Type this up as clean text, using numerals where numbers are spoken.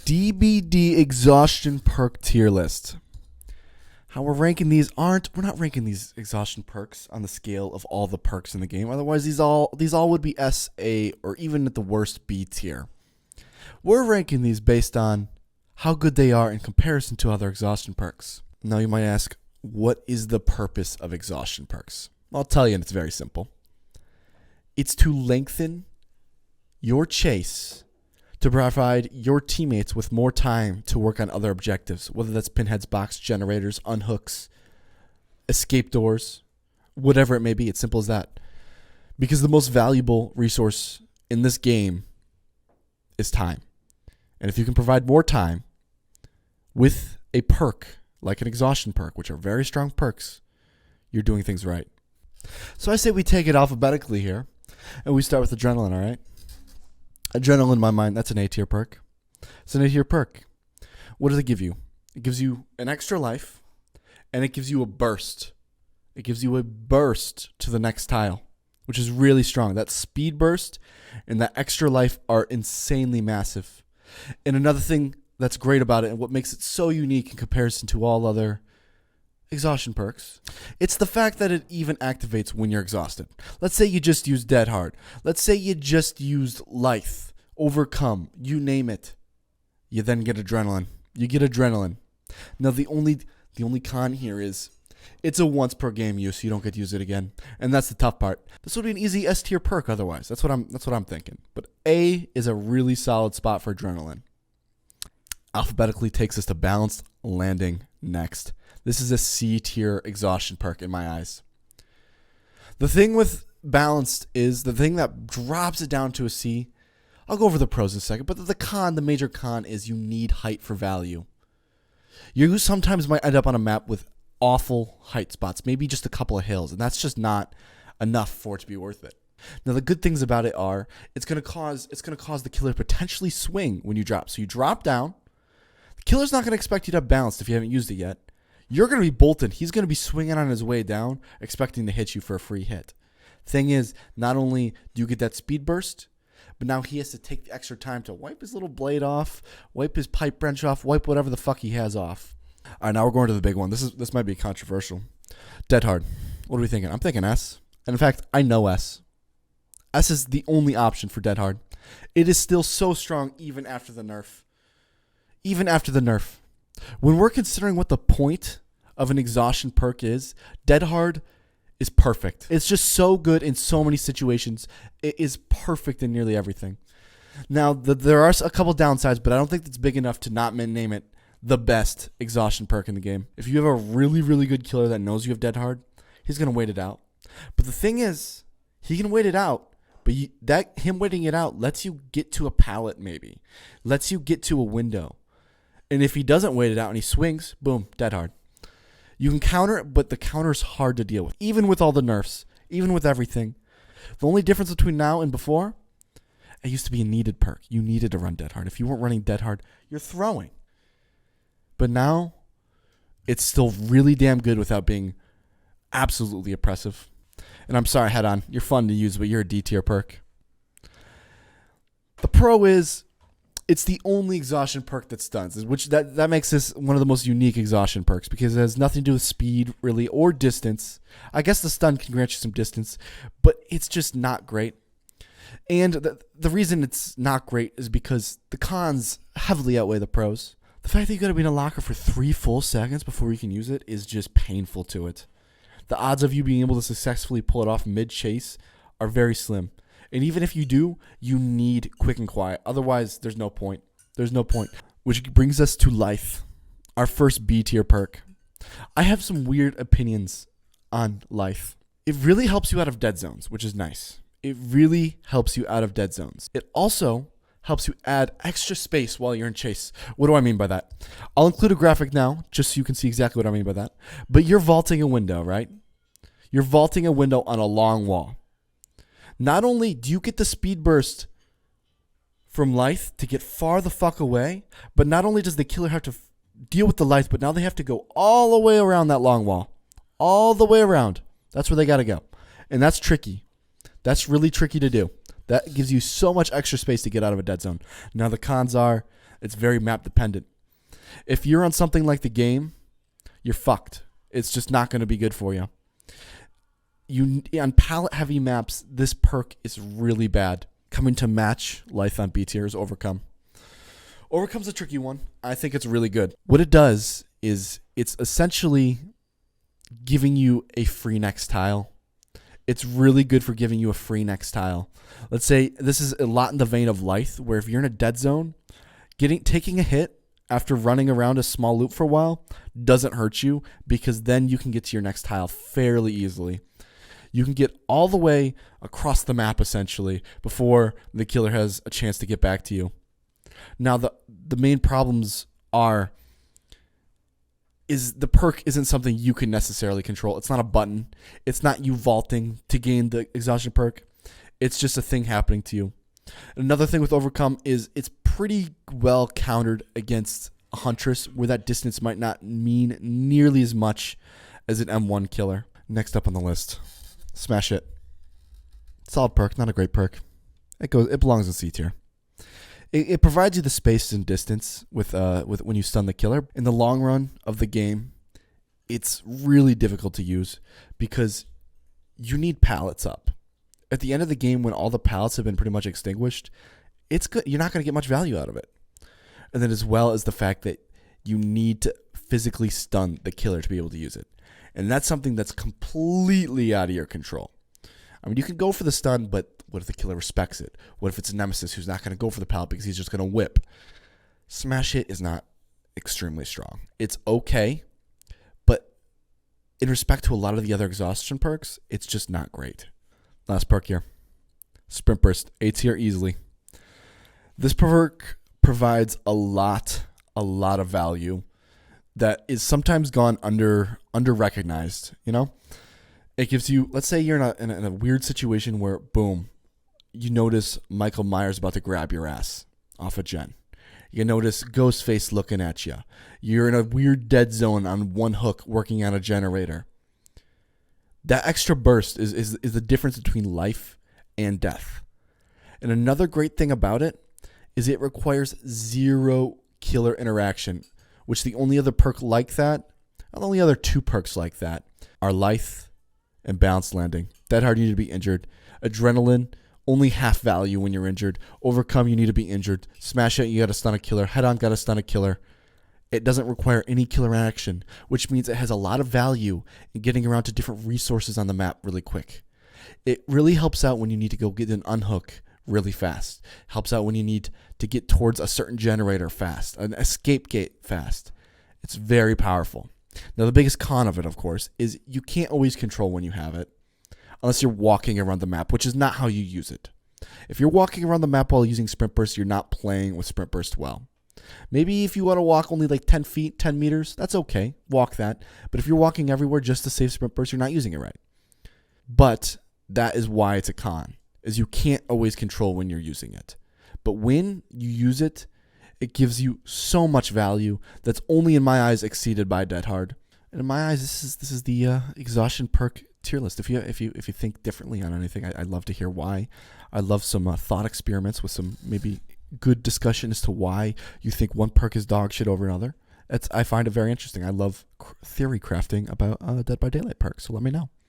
DBD Exhaustion Perk tier list. How we're ranking these we're not ranking these exhaustion perks on the scale of all the perks in the game. Otherwise, these all would be S, A, or even at the worst B tier. We're ranking these based on how good they are in comparison to other exhaustion perks. Now you might ask, what is the purpose of exhaustion perks? I'll tell you, and it's very simple. It's to lengthen your chase to provide your teammates with more time to work on other objectives, whether that's pinheads, box generators, unhooks, escape doors, whatever it may be. It's simple as that. Because the most valuable resource in this game is time. And if you can provide more time with a perk, like an exhaustion perk, which are very strong perks, you're doing things right. So I say we take it alphabetically here, and we start with adrenaline, all right? Adrenaline, in my mind, that's an A tier perk. It's an A tier perk. What does it give you? It gives you an extra life, and it gives you a burst. It gives you a burst to the next tile, which is really strong. That speed burst and that extra life are insanely massive. And another thing that's great about it and what makes it so unique in comparison to all other exhaustion perks, it's the fact that it even activates when you're exhausted. Let's say you just used Dead Hard. Let's say you just used Lithe, Overcome, you name it. You then get adrenaline. You get adrenaline. Now the only con here is it's a once per game use, so you don't get to use it again. And that's the tough part. This would be an easy S tier perk otherwise. That's what I'm thinking. But A is a really solid spot for adrenaline. Alphabetically takes us to balanced landing next. This is a C tier exhaustion perk in my eyes. The thing with balanced is the thing that drops it down to a C. I'll go over the pros in a second, but the major con is you need height for value. You sometimes might end up on a map with awful height spots, maybe just a couple of hills, and that's just not enough for it to be worth it. Now the good things about it are it's going to cause the killer to potentially swing when you drop. So you drop down. The killer's not going to expect you to have balanced if you haven't used it yet. You're going to be bolted. He's going to be swinging on his way down, expecting to hit you for a free hit. Thing is, not only do you get that speed burst, but now he has to take the extra time to wipe his little blade off, wipe his pipe wrench off, wipe whatever the fuck he has off. All right, now we're going to the big one. This might be controversial. Dead Hard. What are we thinking? I'm thinking S. And in fact, I know S. S is the only option for Dead Hard. It is still so strong even after the nerf. Even after the nerf. When we're considering what the point of an exhaustion perk is, Dead Hard is perfect. It's just so good in so many situations. It is perfect in nearly everything. Now, there are a couple downsides, but I don't think it's big enough to not name it the best exhaustion perk in the game. If you have a really, really good killer that knows you have Dead Hard, he's going to wait it out. But the thing is, he can wait it out, but him waiting it out lets you get to a pallet maybe. Lets you get to a window. And if he doesn't wait it out and he swings, boom, Dead Hard. You can counter it, but the counter is hard to deal with. Even with all the nerfs, even with everything. The only difference between now and before, it used to be a needed perk. You needed to run Dead Hard. If you weren't running Dead Hard, you're throwing. But now, it's still really damn good without being absolutely oppressive. And I'm sorry, head on. You're fun to use, but you're a D tier perk. The pro is, it's the only exhaustion perk that stuns, which that makes this one of the most unique exhaustion perks because it has nothing to do with speed, really, or distance. I guess the stun can grant you some distance, but it's just not great. And the reason it's not great is because the cons heavily outweigh the pros. The fact that you got to be in a locker for 3 full seconds before you can use it is just painful to it. The odds of you being able to successfully pull it off mid-chase are very slim. And even if you do, you need quick and quiet. Otherwise, there's no point. There's no point. Which brings us to Lithe, our first B tier perk. I have some weird opinions on Lithe. It really helps you out of dead zones, which is nice. It really helps you out of dead zones. It also helps you add extra space while you're in chase. What do I mean by that? I'll include a graphic now, just so you can see exactly what I mean by that. But you're vaulting a window, right? You're vaulting a window on a long wall. Not only do you get the speed burst from Lithe to get far the fuck away, but not only does the killer have to deal with the Lithe, but now they have to go all the way around that long wall. All the way around. That's where they got to go. And that's tricky. That's really tricky to do. That gives you so much extra space to get out of a dead zone. Now the cons are It's very map dependent. If you're on something like the game, you're fucked. It's just not going to be good for you. On palette heavy maps, this perk is really bad. Coming to match life on B tier is Overcome. Overcome's a tricky one. I think it's really good. What it does is it's essentially giving you a free next tile. It's really good for giving you a free next tile. Let's say this is a lot in the vein of Lithe, where if you're in a dead zone, taking a hit after running around a small loop for a while doesn't hurt you, because then you can get to your next tile fairly easily. You can get all the way across the map essentially before the killer has a chance to get back to you. Now the main problems is the perk isn't something you can necessarily control. It's not a button. It's not you vaulting to gain the exhaustion perk. It's just a thing happening to you. Another thing with Overcome is it's pretty well countered against a Huntress, where that distance might not mean nearly as much as an M1 killer. Next up on the list, Smash It. Solid perk, not a great perk. It belongs in C tier. It provides you the space and distance with when you stun the killer. In the long run of the game, it's really difficult to use because you need pallets up. At the end of the game, when all the pallets have been pretty much extinguished, it's good. You're not going to get much value out of it. And then as well as the fact that you need to physically stun the killer to be able to use it. And that's something that's completely out of your control. I mean, you can go for the stun, but what if the killer respects it? What if it's a nemesis who's not going to go for the pallet because he's just going to whip? Smash It is not extremely strong. It's okay, but in respect to a lot of the other exhaustion perks, it's just not great. Last perk here. Sprint Burst, A tier easily. This perk provides a lot of value that is sometimes gone under recognized, you know? It gives you, let's say you're in a weird situation where, boom, you notice Michael Myers about to grab your ass off a gen. You notice Ghostface looking at you. You're in a weird dead zone on one hook working on a generator. That extra burst is the difference between life and death. And another great thing about it is it requires 0 killer interaction, which the only other perk like that, the only other 2 perks like that are Lithe and Balanced Landing. Dead Hard, you need to be injured. Adrenaline, only half value when you're injured. Overcome, you need to be injured. Smash It, you got to stun a killer. Head On, got to stun a killer. It doesn't require any killer action, which means it has a lot of value in getting around to different resources on the map really quick. It really helps out when you need to go get an unhook really fast. Helps out when you need to get towards a certain generator fast, an escape gate fast. It's very powerful. Now, the biggest con of it, of course, is you can't always control when you have it unless you're walking around the map, which is not how you use it. If you're walking around the map while using Sprint Burst, you're not playing with Sprint Burst well. Maybe if you want to walk only like 10 feet, 10 meters, that's okay. Walk that. But if you're walking everywhere just to save Sprint Burst, you're not using it right. But that is why it's a con, is you can't always control when you're using it. But when you use it, it gives you so much value that's only in my eyes exceeded by Dead Hard. And in my eyes, this is the exhaustion perk tier list. If you think differently on anything, I'd love to hear why. I'd love some thought experiments with some maybe good discussion as to why you think one perk is dog shit over another. I find it very interesting. I love theory crafting about Dead by Daylight perks. So let me know.